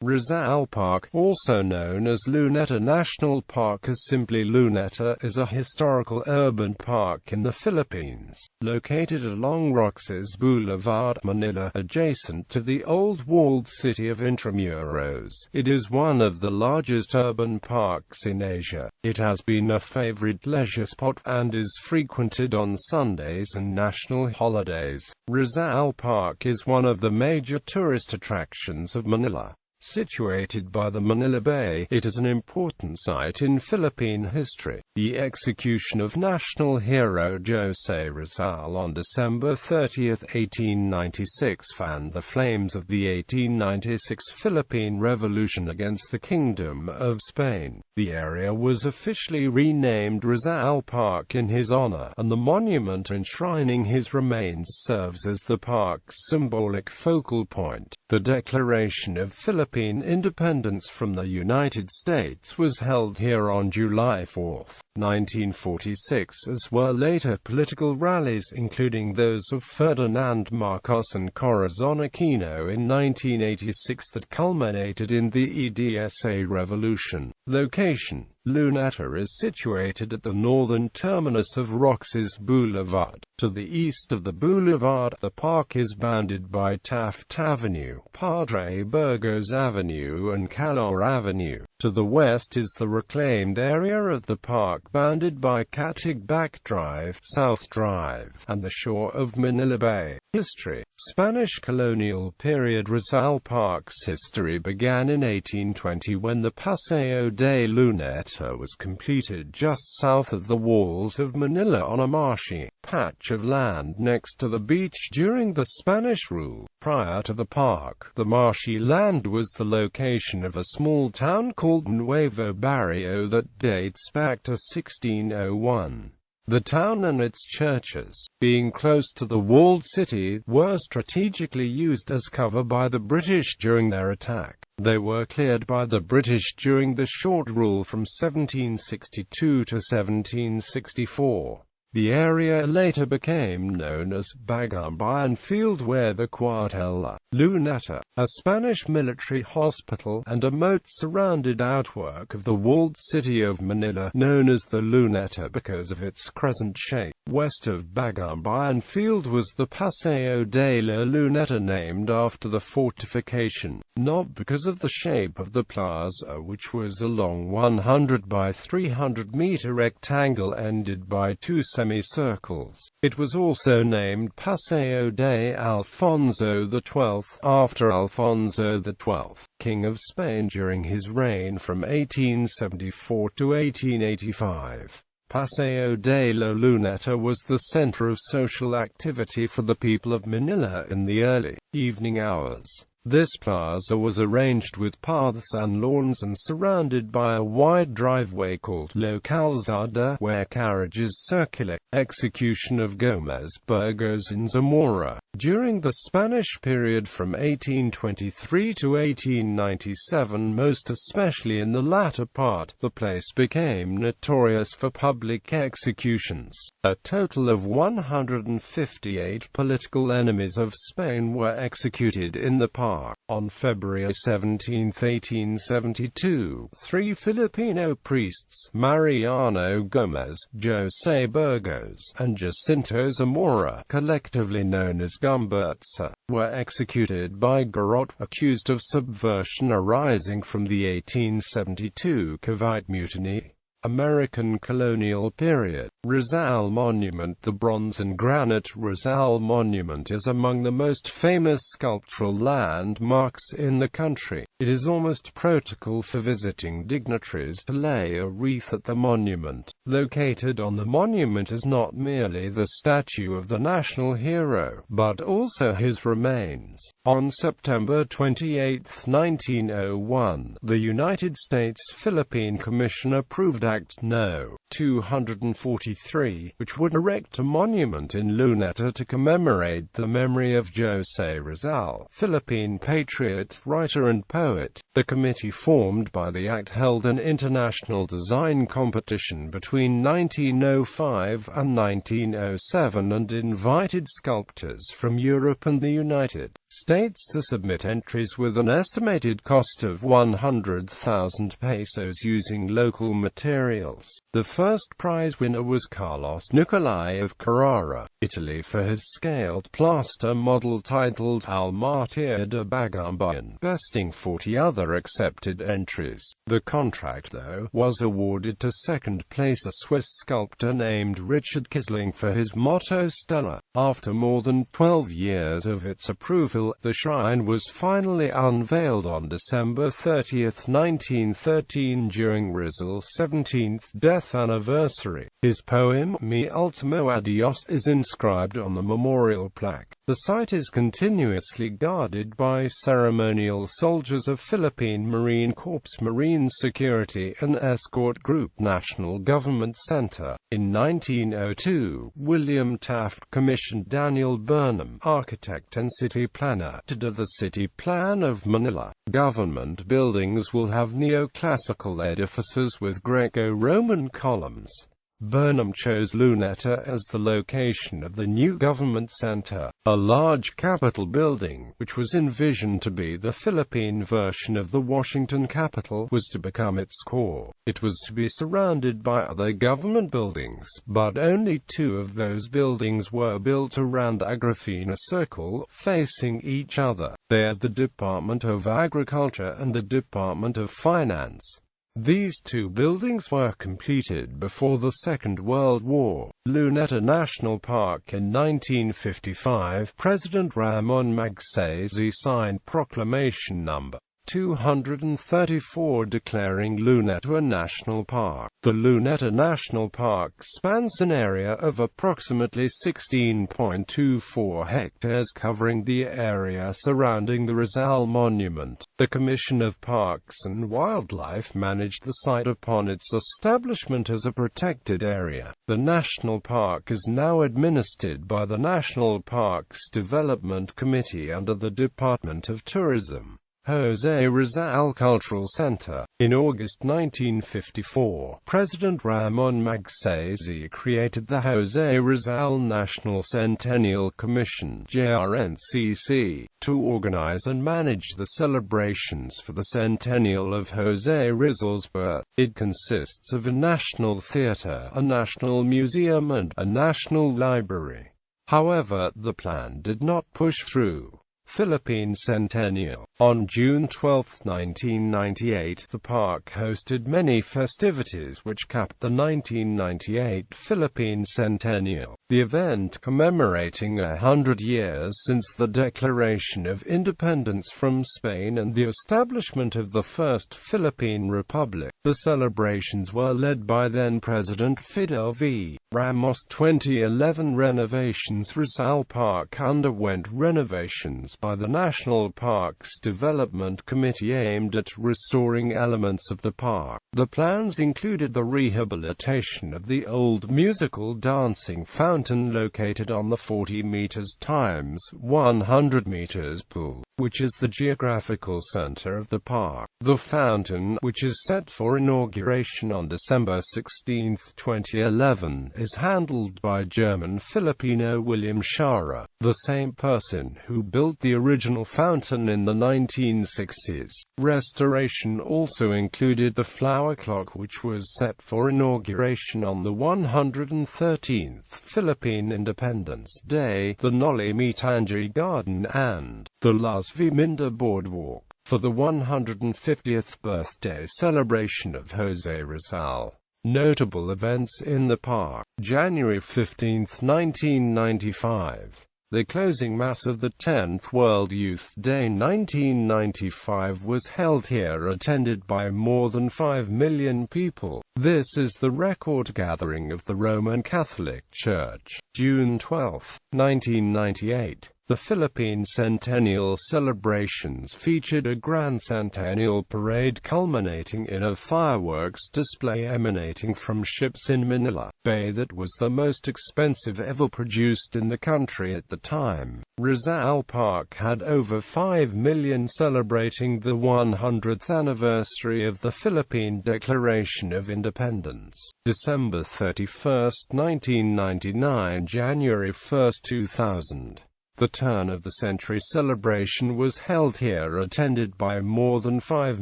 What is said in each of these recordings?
Rizal Park, also known as Luneta National Park or simply Luneta, is a historical urban park in the Philippines, located along Roxas Boulevard, Manila, adjacent to the old walled city of Intramuros. It is one of the largest urban parks in Asia. It has been a favorite leisure spot and is frequented on Sundays and national holidays. Rizal Park is one of the major tourist attractions of Manila. Situated by the Manila Bay, it is an important site in Philippine history. The execution of national hero Jose Rizal on December 30, 1896 fanned the flames of the 1896 Philippine Revolution against the Kingdom of Spain. The area was officially renamed Rizal Park in his honor, and the monument enshrining his remains serves as the park's symbolic focal point. The Declaration of Philippine independence from the United States was held here on July 4, 1946, as were later political rallies including those of Ferdinand Marcos and Corazon Aquino in 1986 that culminated in the EDSA revolution. Location: Luneta is situated at the northern terminus of Roxas Boulevard. To the east of the boulevard, the park is bounded by Taft Avenue, Padre Burgos Avenue and Calor Avenue. To the west is the reclaimed area of the park bounded by Katigbak Drive, South Drive, and the shore of Manila Bay. History: Spanish colonial period. Rizal Park's history began in 1820 when the Paseo de Luneta was completed just south of the walls of Manila on a marshy patch of land next to the beach during the Spanish rule. Prior to the park, the marshy land was the location of a small town called Nuevo Barrio that dates back to 1601. The town and its churches, being close to the walled city, were strategically used as cover by the British during their attack. They were cleared by the British during the short rule from 1762 to 1764. The area later became known as H.abanil Field, where the Cuartel La Luneta, a Spanish military hospital, and a moat surrounded outwork of the walled city of Manila, known as the Luneta because of its crescent shape. West of H.abanil Field was the Paseo de la Luneta, named after the fortification, not because of the shape of the plaza, which was a long 100 by 300 meter rectangle ended by two semicircles. It was also named Paseo de Alfonso XII, after Alfonso XII, King of Spain during his reign from 1874 to 1885. Paseo de la Luneta was the center of social activity for the people of Manila in the early evening hours. This plaza was arranged with paths and lawns and surrounded by a wide driveway called La Calzada, where carriages circulate. Execution of Gomez Burgos in Zamora. During the Spanish period from 1823 to 1897, most especially in the latter part, the place became notorious for public executions. A total of 158 political enemies of Spain were executed in the park. On February 17, 1872, three Filipino priests, Mariano Gomez, Jose Burgos, and Jacinto Zamora, collectively known as Gumbertsa, were executed by garrote, accused of subversion arising from the 1872 Cavite Mutiny. American colonial period. Rizal Monument. The bronze and granite Rizal Monument is among the most famous sculptural landmarks in the country. It is almost protocol for visiting dignitaries to lay a wreath at the monument. Located on the monument is not merely the statue of the national hero, but also his remains. On September 28, 1901, the United States Philippine Commission approved Act No. 243, which would erect a monument in Luneta to commemorate the memory of Jose Rizal, Philippine patriot, writer and poet. The committee formed by the act held an international design competition between 1905 and 1907 and invited sculptors from Europe and the United states to submit entries with an estimated cost of 100,000 pesos using local materials. The first prize winner was Carlos Nicolai of Carrara, Italy, for his scaled plaster model titled Al Martir de Bagumbayan, besting 40 other accepted entries. The contract, though, was awarded to second place a Swiss sculptor named Richard Kisling for his motto Stella. After more than 12 years of its approval, the shrine was finally unveiled on December 30, 1913 during Rizal's 17th death anniversary. His poem, Mi Ultimo Adios, is inscribed on the memorial plaque. The site is continuously guarded by ceremonial soldiers of Philippine Marine Corps Marine Security and Escort Group National Government Center. In 1902, William Taft commissioned Daniel Burnham, architect and city planner, to do the city plan of Manila. Government buildings will have neoclassical edifices with Greco-Roman columns. Burnham chose Luneta as the location of the new government center. A large Capitol building, which was envisioned to be the Philippine version of the Washington Capitol, was to become its core. It was to be surrounded by other government buildings, but only 2 of those buildings were built around Agrifina Circle, facing each other. They are the Department of Agriculture and the Department of Finance. These 2 buildings were completed before the Second World War. Luneta National Park. In 1955, President Ramon Magsaysay signed Proclamation No. 234 declaring Luneta a national park. The Luneta National Park spans an area of approximately 16.24 hectares covering the area surrounding the Rizal Monument. The Commission of Parks and Wildlife managed the site upon its establishment as a protected area. The national park is now administered by the National Parks Development Committee under the Department of Tourism. José Rizal Cultural Center. In August 1954, President Ramon Magsaysay created the José Rizal National Centennial Commission (JRNCC) to organize and manage the celebrations for the centennial of José Rizal's birth. It consists of a national theater, a national museum and a national library. However, the plan did not push through. Philippine Centennial. On June 12, 1998, the park hosted many festivities which capped the 1998 Philippine Centennial, the event commemorating 100 years since the declaration of independence from Spain and the establishment of the First Philippine Republic. The celebrations were led by then-President Fidel V. Ramos. 2011 renovations. Rizal Park underwent renovations by the National Parks Development Committee aimed at restoring elements of the park. The plans included the rehabilitation of the old musical dancing fountain located on the 40 meters times 100 meters pool, which is the geographical center of the park. The fountain, which is set for inauguration on December 16, 2011, is handled by German-Filipino William Shara, the same person who built the original fountain in the 1960s. Restoration also included the flower clock, which was set for inauguration on the 113th Philippine Independence Day, the Noli Me Tangere Garden and the Las Viminda Boardwalk, for the 150th birthday celebration of José Rizal. Notable events in the park. January 15, 1995. The closing mass of the 10th World Youth Day 1995 was held here, attended by more than 5 million people. This is the record gathering of the Roman Catholic Church. June 12, 1998. The Philippine Centennial celebrations featured a grand centennial parade culminating in a fireworks display emanating from ships in Manila Bay that was the most expensive ever produced in the country at the time. Rizal Park had over 5 million celebrating the 100th anniversary of the Philippine Declaration of Independence. December 31, 1999, January 1, 2000. The turn-of-the-century celebration was held here, attended by more than 5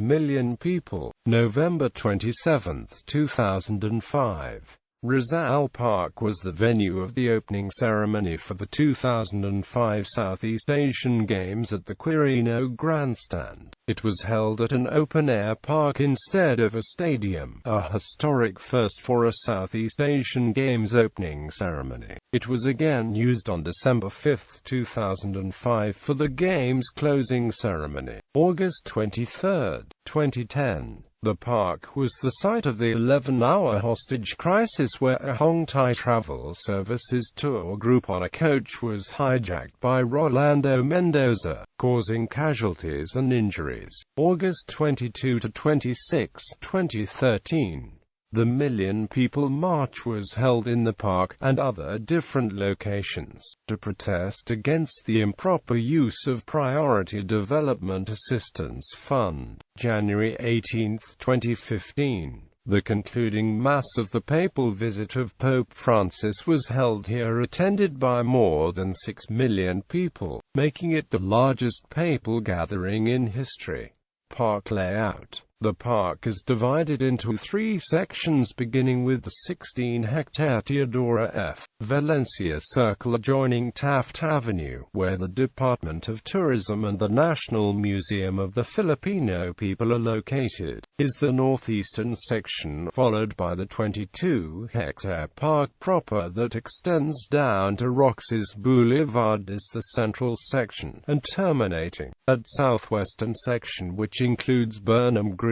million people. November 27, 2005. Rizal Park was the venue of the opening ceremony for the 2005 Southeast Asian Games at the Quirino Grandstand. It was held at an open-air park instead of a stadium, a historic first for a Southeast Asian Games opening ceremony. It was again used on December 5, 2005 for the Games closing ceremony. August 23, 2010. The park was the site of the 11-hour hostage crisis where a Hong Thai Travel Services tour group on a coach was hijacked by Rolando Mendoza, causing casualties and injuries. August 22 to 26, 2013. The Million People March was held in the park and other different locations to protest against the improper use of Priority Development Assistance Fund. January 18, 2015. The concluding Mass of the papal visit of Pope Francis was held here, attended by more than 6 million people, making it the largest papal gathering in history. Park layout. The park is divided into 3 sections, beginning with the 16-hectare Teodora F. Valencia Circle adjoining Taft Avenue, where the Department of Tourism and the National Museum of the Filipino People are located, is the northeastern section, followed by the 22-hectare park proper that extends down to Roxas Boulevard is the central section, and terminating at southwestern section, which includes Burnham Green,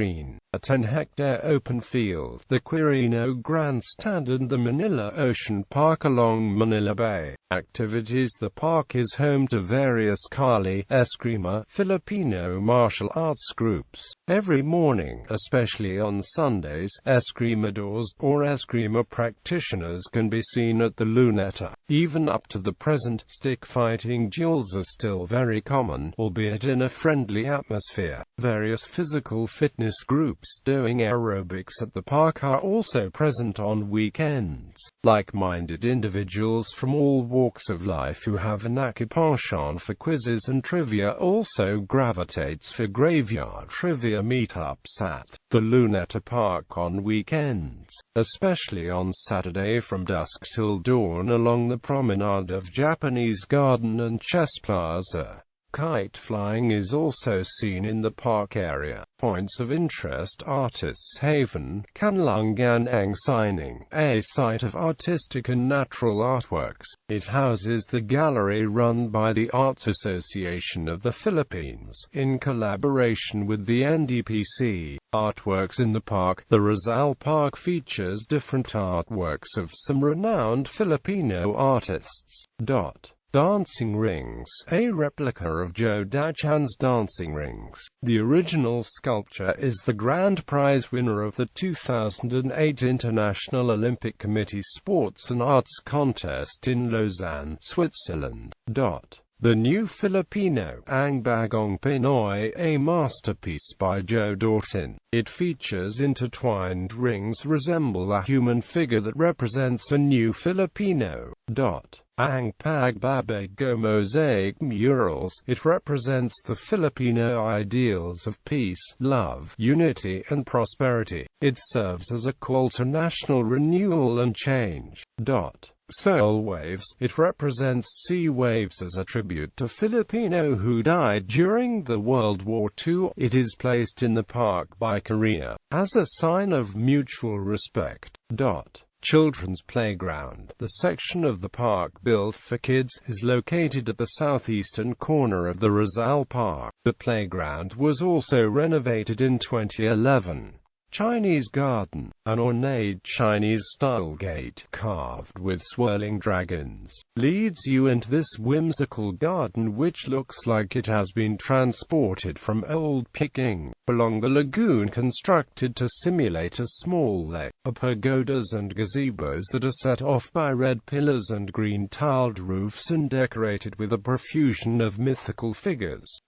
a 10-hectare open field, the Quirino Grandstand and the Manila Ocean Park along Manila Bay. Activities. The park is home to various Kali, Eskrima, Filipino martial arts groups. Every morning, especially on Sundays, escrimadores, or eskrima practitioners can be seen at the Luneta. Even up to the present, stick-fighting duels are still very common, albeit in a friendly atmosphere. Various physical fitness groups doing aerobics at the park are also present on weekends. Like-minded individuals from all walks of life who have an penchant for quizzes and trivia also gravitates for graveyard trivia meetups at the Luneta Park on weekends, especially on Saturday from dusk till dawn along the promenade of Japanese Garden and Chess Plaza. Kite flying is also seen in the park area. Points of interest. Artists Haven, Canlangan Ang Signing, a site of artistic and natural artworks. It houses the gallery run by the Arts Association of the Philippines, in collaboration with the NDPC. Artworks in the park. The Rizal Park features different artworks of some renowned Filipino artists. Dancing rings, a replica of Joe Dachan's dancing rings. The original sculpture is the grand prize winner of the 2008 International Olympic Committee Sports and Arts Contest in Lausanne, Switzerland. The New Filipino, Ang Bagong Pinoy, a masterpiece by Joe Dortin. It features intertwined rings resemble a human figure that represents a new Filipino. Ang Pagbabago mosaic murals. It represents the Filipino ideals of peace, love, unity and prosperity. It serves as a call to national renewal and change. Soul waves. It represents sea waves as a tribute to Filipino who died during the World War II. It is placed in the park by Korea, as a sign of mutual respect. Children's playground. The section of the park built for kids is located at the southeastern corner of the Rizal Park. The playground was also renovated in 2011. Chinese garden. An ornate Chinese-style gate, carved with swirling dragons, leads you into this whimsical garden which looks like it has been transported from old Peking. Along the lagoon constructed to simulate a small lake, are pagodas and gazebos that are set off by red pillars and green tiled roofs and decorated with a profusion of mythical figures.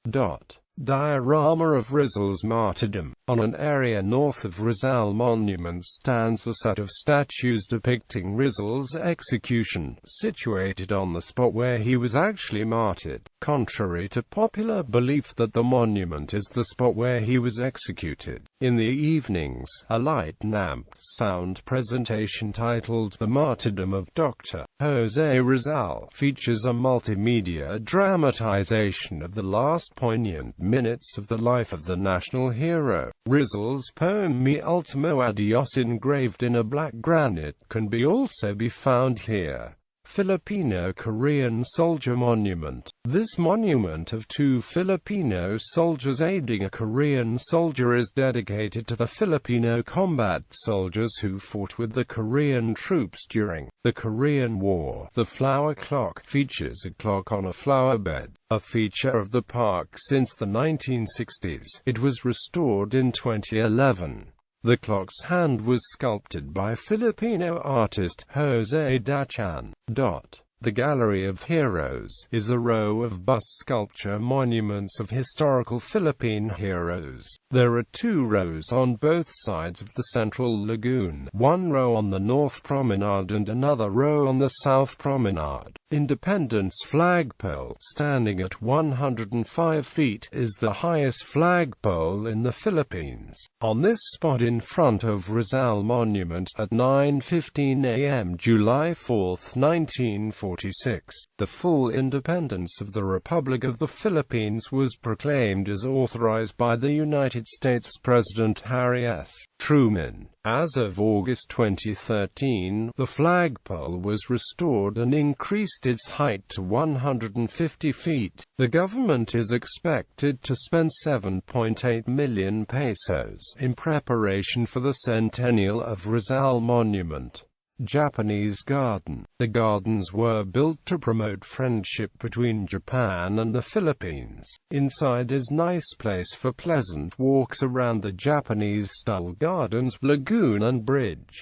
Diorama of Rizal's martyrdom. On an area north of Rizal Monument stands a set of statues depicting Rizal's execution, situated on the spot where he was actually martyred. Contrary to popular belief that the monument is the spot where he was executed, in the evenings, a light lamp sound presentation titled The Martyrdom of Dr. Jose Rizal features a multimedia dramatization of the last poignant minutes of the life of the national hero. Rizal's poem Mi Ultimo Adios, engraved in a black granite, can also be found here. Filipino-Korean Soldier Monument. This monument of two Filipino soldiers aiding a Korean soldier is dedicated to the Filipino combat soldiers who fought with the Korean troops during the Korean War. The flower clock features a clock on a flower bed, a feature of the park since the 1960s. It was restored in 2011. The clock's hand was sculpted by Filipino artist Jose Dachan. The Gallery of Heroes is a row of bust sculpture monuments of historical Philippine heroes. There are two rows on both sides of the central lagoon, one row on the north promenade and another row on the south promenade. Independence flagpole, standing at 105 feet, is the highest flagpole in the Philippines. On this spot in front of Rizal Monument at 9:15 a.m. July 4, 1946, the full independence of the Republic of the Philippines was proclaimed as authorized by the United States President Harry S. Truman. As of August 2013, the flagpole was restored and increased its height to 150 feet. The government is expected to spend 7.8 million pesos in preparation for the centennial of Rizal Monument. Japanese Garden. The gardens were built to promote friendship between Japan and the Philippines. Inside is nice place for pleasant walks around the Japanese-style gardens, lagoon and bridge.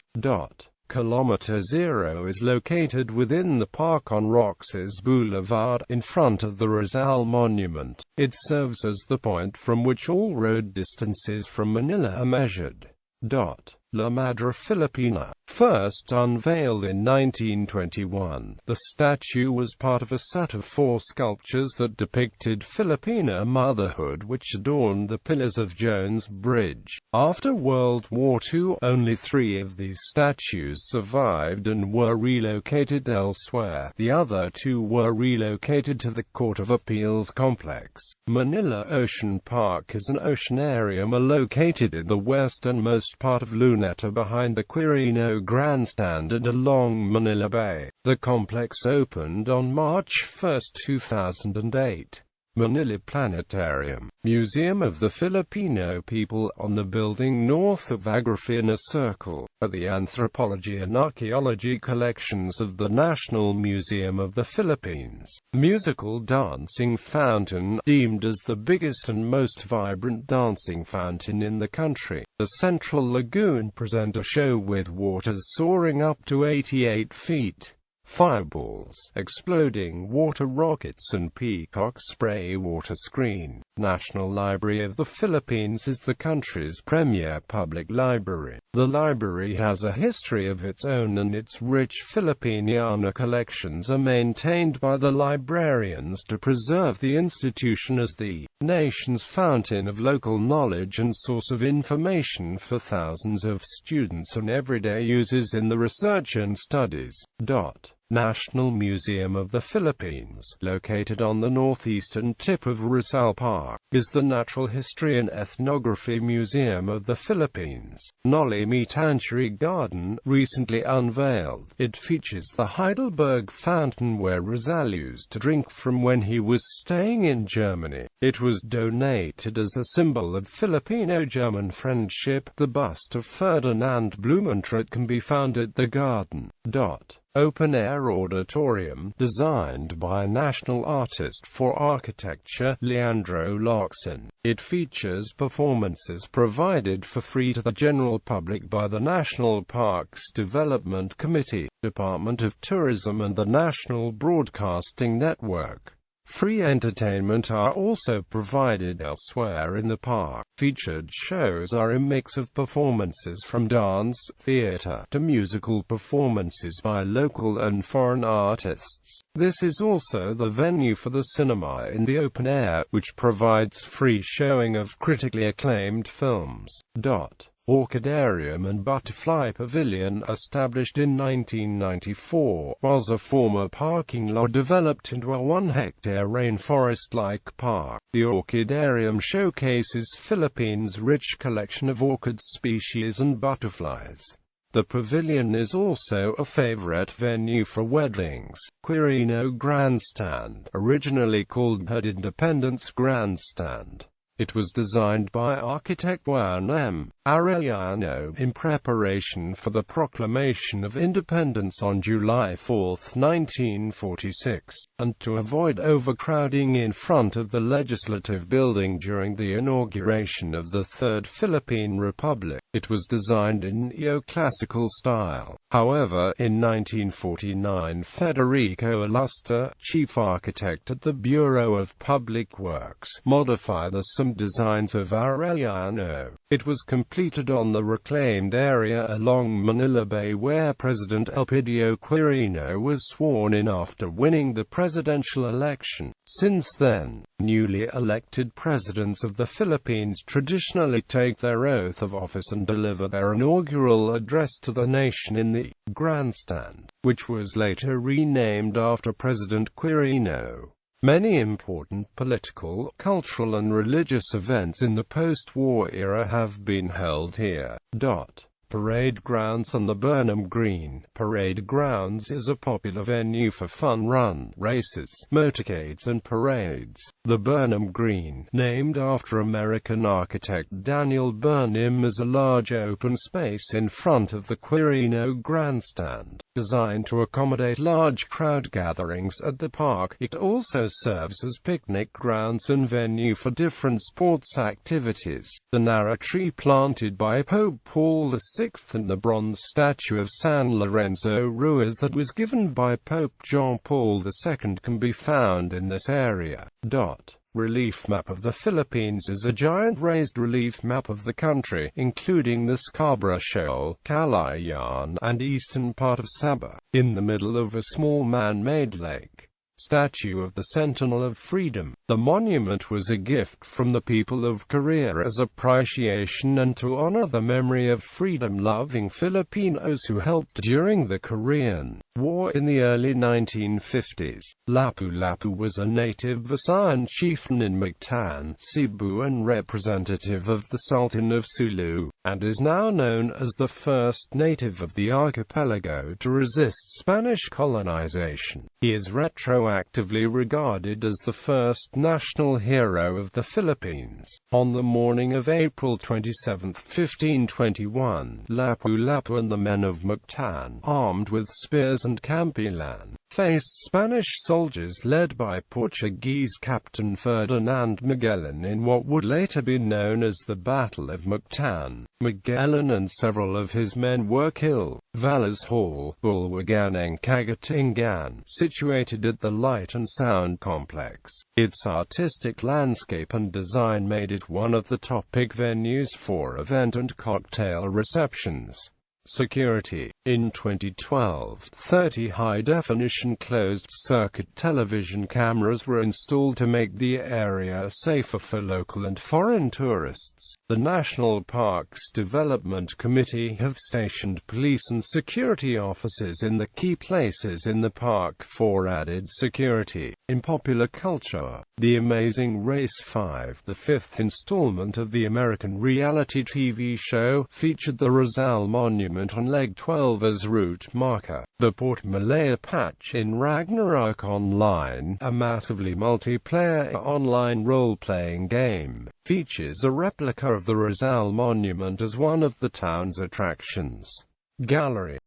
Kilometer Zero is located within the park on Roxas Boulevard, in front of the Rizal Monument. It serves as the point from which all road distances from Manila are measured. La Madre Filipina. First unveiled in 1921, the statue was part of a set of 4 sculptures that depicted Filipino motherhood which adorned the pillars of Jones Bridge. After World War II, only 3 of these statues survived and were relocated elsewhere. The other 2 were relocated to the Court of Appeals complex. Manila Ocean Park is an ocean area located in the westernmost part of Luneta, behind the Quirino Grandstand and along Manila Bay. The complex opened on March 1, 2008. Manila Planetarium. Museum of the Filipino People, on the building north of Agrifina Circle, are the anthropology and archaeology collections of the National Museum of the Philippines. Musical dancing fountain, deemed as the biggest and most vibrant dancing fountain in the country. The Central Lagoon present a show with waters soaring up to 88 feet. Fireballs, exploding water rockets and peacock spray water screen. National Library of the Philippines is the country's premier public library. The library has a history of its own and its rich Filipiniana collections are maintained by the librarians to preserve the institution as the nation's fountain of local knowledge and source of information for thousands of students and everyday users in the research and studies. National Museum of the Philippines, located on the northeastern tip of Rizal Park, is the Natural History and Ethnography Museum of the Philippines. Noli Me Tangere Garden, recently unveiled. It features the Heidelberg Fountain where Rizal used to drink from when he was staying in Germany. It was donated as a symbol of Filipino-German friendship. The bust of Ferdinand Blumentritt can be found at the garden. Open-air auditorium, designed by national artist for architecture, Leandro Locsin. It features performances provided for free to the general public by the National Parks Development Committee, Department of Tourism and the National Broadcasting Network. Free entertainment are also provided elsewhere in the park. Featured shows are a mix of performances from dance, theater, to musical performances by local and foreign artists. This is also the venue for the cinema in the open air, which provides free showing of critically acclaimed films. Orchidarium and Butterfly Pavilion, established in 1994, was a former parking lot developed into a 1-hectare rainforest-like park. The Orchidarium showcases Philippines' rich collection of orchid species and butterflies. The pavilion is also a favorite venue for weddings. Quirino Grandstand, originally called Head Independence Grandstand. It was designed by architect Juan M. Arellano in preparation for the proclamation of independence on July 4, 1946, and to avoid overcrowding in front of the Legislative Building during the inauguration of the Third Philippine Republic. It was designed in neoclassical style. However, in 1949 Federico Alusta, chief architect at the Bureau of Public Works, modified some designs of Arellano. It was completed on the reclaimed area along Manila Bay where President Elpidio Quirino was sworn in after winning the presidential election. Since then, newly elected presidents of the Philippines traditionally take their oath of office and deliver their inaugural address to the nation in the grandstand, which was later renamed after President Quirino. Many important political, cultural and religious events in the post-war era have been held here. Parade grounds on the Burnham Green. Parade grounds is a popular venue for fun run, races, motorcades and parades. The Burnham Green, named after American architect Daniel Burnham, is a large open space in front of the Quirino Grandstand. Designed to accommodate large crowd gatherings at the park, it also serves as picnic grounds and venue for different sports activities. The narrow tree planted by Pope Paul VI and the bronze statue of San Lorenzo Ruiz that was given by Pope John Paul II can be found in this area. Relief map of the Philippines is a giant raised relief map of the country, including the Scarborough Shoal, Calayan, and eastern part of Sabah, in the middle of a small man-made lake. Statue of the Sentinel of Freedom. The monument was a gift from the people of Korea as appreciation and to honor the memory of freedom-loving Filipinos who helped during the Korean War in the early 1950s. Lapu-Lapu was a native Visayan chieftain in Mactan, Cebu and representative of the Sultan of Sulu, and is now known as the first native of the archipelago to resist Spanish colonization. He is retroactively regarded as the first national hero of the Philippines. On the morning of April 27, 1521, Lapu-Lapu and the men of Mactan, armed with spears and campilan, faced Spanish soldiers led by Portuguese Captain Ferdinand Magellan in what would later be known as the Battle of Mactan. Magellan and several of his men were killed. Valas Hall, Bulwagan and Cagatingan, situated at the Light and Sound Complex. Its artistic landscape and design made it one of the topic venues for event and cocktail receptions. Security. In 2012, 30 high-definition closed-circuit television cameras were installed to make the area safer for local and foreign tourists. The National Parks Development Committee have stationed police and security officers in the key places in the park for added security. In popular culture, The Amazing Race 5, the fifth installment of the American reality TV show, featured the Rizal Monument on leg 12 as route marker. The Port Malaya patch in Ragnarok Online, a massively multiplayer online role-playing game, features a replica of the Rizal Monument as one of the town's attractions. Gallery.